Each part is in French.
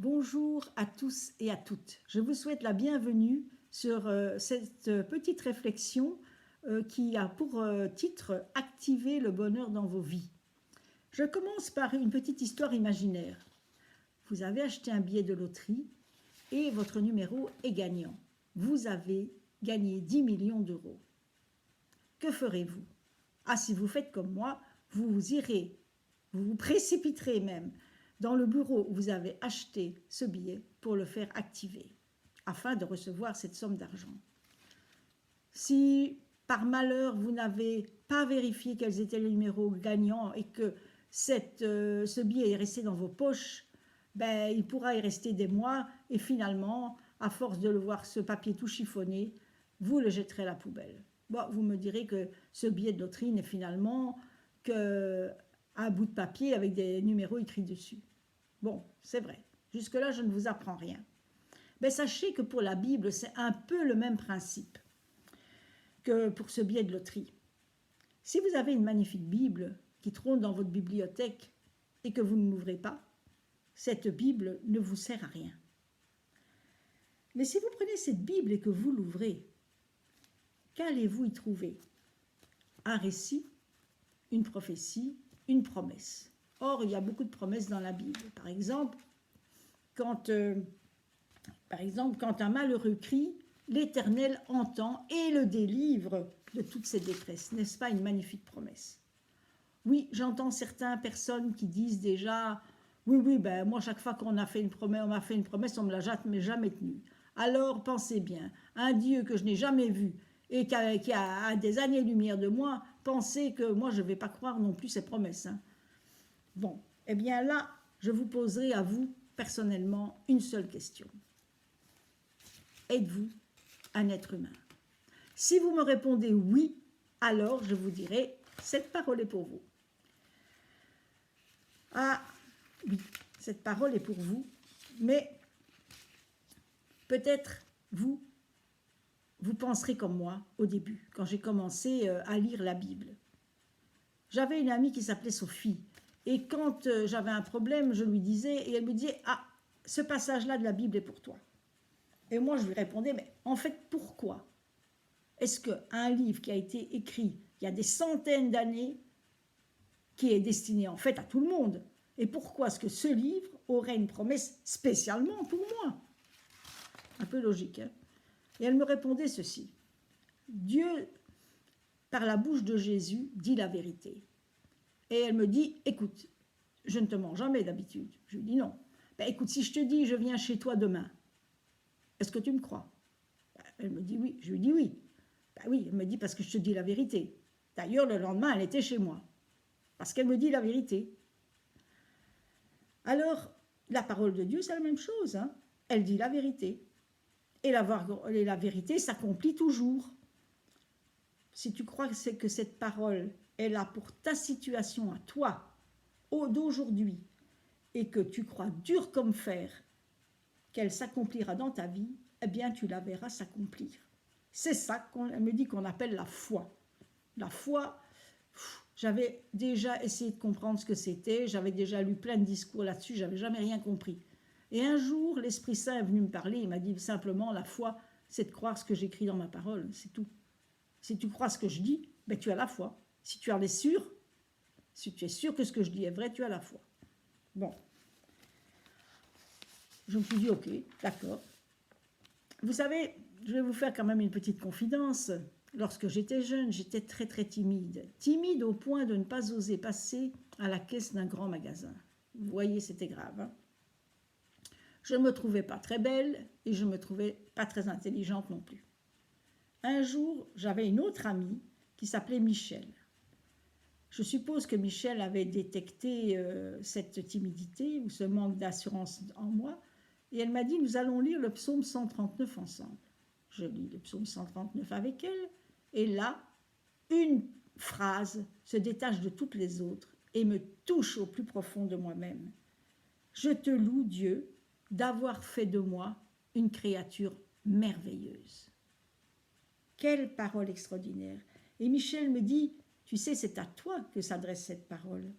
Bonjour à tous et à toutes. Je vous souhaite la bienvenue sur cette petite réflexion qui a pour titre « Activer le bonheur dans vos vies ». Je commence par une petite histoire imaginaire. Vous avez acheté un billet de loterie et votre numéro est gagnant. Vous avez gagné 10 millions d'euros. Que ferez-vous? Ah, si vous faites comme moi, vous irez, vous vous précipiterez même dans le bureau où vous avez acheté ce billet pour le faire activer, afin de recevoir cette somme d'argent. Si par malheur vous n'avez pas vérifié quels étaient les numéros gagnants et que ce billet est resté dans vos poches, ben, il pourra y rester des mois et finalement, à force de le voir ce papier tout chiffonné, vous le jetterez à la poubelle. Bon, vous me direz que ce billet de loterie n'est finalement qu'un bout de papier avec des numéros écrits dessus. Bon, c'est vrai. Jusque-là, je ne vous apprends rien. Mais sachez que pour la Bible, c'est un peu le même principe que pour ce billet de loterie. Si vous avez une magnifique Bible qui trône dans votre bibliothèque et que vous ne l'ouvrez pas, cette Bible ne vous sert à rien. Mais si vous prenez cette Bible et que vous l'ouvrez, qu'allez-vous y trouver? Un récit, une prophétie, une promesse. Or, il y a beaucoup de promesses dans la Bible. Par exemple, quand un malheureux crie, l'Éternel entend et le délivre de toutes ses détresses. N'est-ce pas une magnifique promesse? Oui, j'entends certaines personnes qui disent déjà « Oui, ben moi, chaque fois qu'on m'a fait une promesse, on me l'a jamais tenue. Alors, pensez bien, un Dieu que je n'ai jamais vu et qui a des années-lumière de moi, pensez que moi, je ne vais pas croire non plus ces promesses. Hein. » Bon, eh bien là, je vous poserai à vous, personnellement, une seule question. Êtes-vous un être humain? Si vous me répondez oui, alors je vous dirai, cette parole est pour vous. Ah, oui, cette parole est pour vous, mais peut-être vous penserez comme moi au début, quand j'ai commencé à lire la Bible. J'avais une amie qui s'appelait Sophie, et quand j'avais un problème, je lui disais, et elle me disait « Ah, ce passage-là de la Bible est pour toi. » Et moi, je lui répondais « Mais en fait, pourquoi est-ce qu'un livre qui a été écrit il y a des centaines d'années, qui est destiné en fait à tout le monde, et pourquoi est-ce que ce livre aurait une promesse spécialement pour moi ?» Un peu logique, hein? Et elle me répondait ceci. Dieu, par la bouche de Jésus, dit la vérité. Et elle me dit, écoute, je ne te mens jamais d'habitude. Je lui dis non. Ben, écoute, si je te dis, je viens chez toi demain, est-ce que tu me crois? Ben, elle me dit oui. Je lui dis oui. Ben oui, elle me dit parce que je te dis la vérité. D'ailleurs, le lendemain, elle était chez moi. Parce qu'elle me dit la vérité. Alors, la parole de Dieu, c'est la même chose. Hein? Elle dit la vérité. Et la vérité s'accomplit toujours. Si tu crois que cette parole est là pour ta situation à toi, d'aujourd'hui, et que tu crois dur comme fer qu'elle s'accomplira dans ta vie, eh bien tu la verras s'accomplir. C'est ça qu'on me dit qu'on appelle la foi. La foi, j'avais déjà essayé de comprendre ce que c'était, j'avais déjà lu plein de discours là-dessus, j'avais jamais rien compris. Et un jour, l'Esprit Saint est venu me parler, il m'a dit simplement, la foi, c'est de croire ce que j'écris dans ma parole, c'est tout. Si tu crois ce que je dis, ben tu as la foi. Si tu en es sûr, si tu es sûr que ce que je dis est vrai, tu as la foi. Bon. Je me suis dit, ok, d'accord. Vous savez, je vais vous faire quand même une petite confidence. Lorsque j'étais jeune, j'étais très très timide. Timide au point de ne pas oser passer à la caisse d'un grand magasin. Vous voyez, c'était grave. Hein? Je ne me trouvais pas très belle et je ne me trouvais pas très intelligente non plus. Un jour, j'avais une autre amie qui s'appelait Michel. Je suppose que Michel avait détecté cette timidité ou ce manque d'assurance en moi, et elle m'a dit, nous allons lire le psaume 139 ensemble. Je lis le psaume 139 avec elle, et là, une phrase se détache de toutes les autres et me touche au plus profond de moi-même. Je te loue, Dieu, d'avoir fait de moi une créature merveilleuse. Quelle parole extraordinaire! Et Michel me dit, tu sais, c'est à toi que s'adresse cette parole.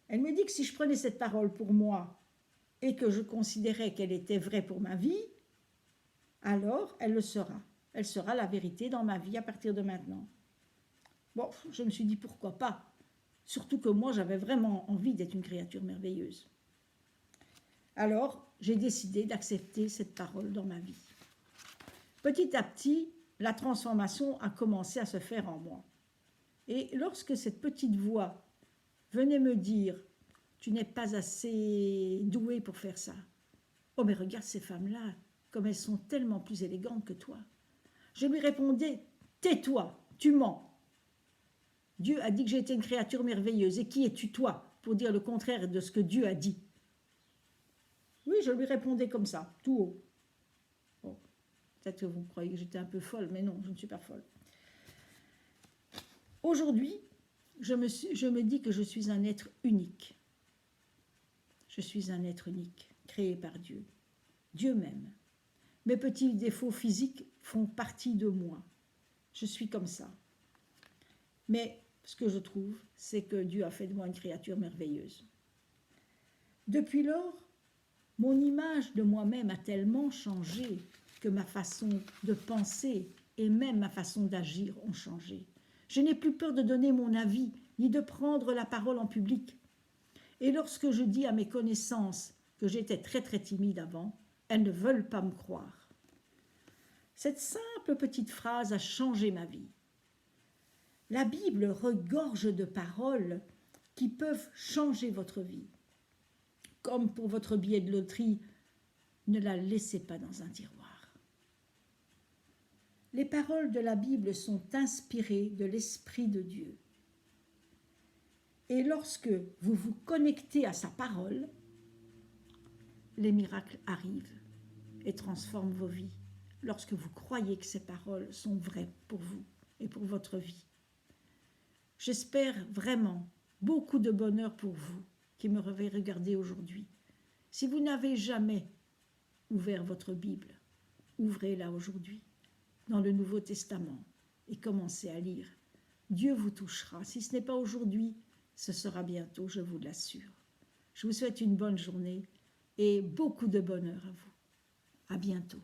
Elle me dit que si je prenais cette parole pour moi, et que je considérais qu'elle était vraie pour ma vie, alors elle le sera. Elle sera la vérité dans ma vie à partir de maintenant. Bon, je me suis dit pourquoi pas, surtout que moi j'avais vraiment envie d'être une créature merveilleuse. Alors j'ai décidé d'accepter cette parole dans ma vie. Petit à petit, la transformation a commencé à se faire en moi. Et lorsque cette petite voix venait me dire « Tu n'es pas assez douée pour faire ça. Oh mais regarde ces femmes-là, comme elles sont tellement plus élégantes que toi. » Je lui répondais « Tais-toi, tu mens. Dieu a dit que j'étais une créature merveilleuse. Et qui es-tu toi pour dire le contraire de ce que Dieu a dit ?» Oui, je lui répondais comme ça, tout haut. Bon, peut-être que vous croyez que j'étais un peu folle, mais non, je ne suis pas folle. Aujourd'hui, je me dis que je suis un être unique. Je suis un être unique, créé par Dieu. Dieu m'aime. Mes petits défauts physiques font partie de moi. Je suis comme ça. Mais ce que je trouve, c'est que Dieu a fait de moi une créature merveilleuse. Depuis lors, mon image de moi-même a tellement changé que ma façon de penser et même ma façon d'agir ont changé. Je n'ai plus peur de donner mon avis, ni de prendre la parole en public. Et lorsque je dis à mes connaissances que j'étais très très timide avant, elles ne veulent pas me croire. Cette simple petite phrase a changé ma vie. La Bible regorge de paroles qui peuvent changer votre vie. Comme pour votre billet de loterie, ne la laissez pas dans un tiroir. Les paroles de la Bible sont inspirées de l'Esprit de Dieu. Et lorsque vous vous connectez à sa parole, les miracles arrivent et transforment vos vies. Lorsque vous croyez que ces paroles sont vraies pour vous et pour votre vie. J'espère vraiment beaucoup de bonheur pour vous qui me regardez aujourd'hui. Si vous n'avez jamais ouvert votre Bible, ouvrez-la aujourd'hui dans le Nouveau Testament et commencez à lire. Dieu vous touchera. Si ce n'est pas aujourd'hui, ce sera bientôt, je vous l'assure. Je vous souhaite une bonne journée et beaucoup de bonheur à vous. À bientôt.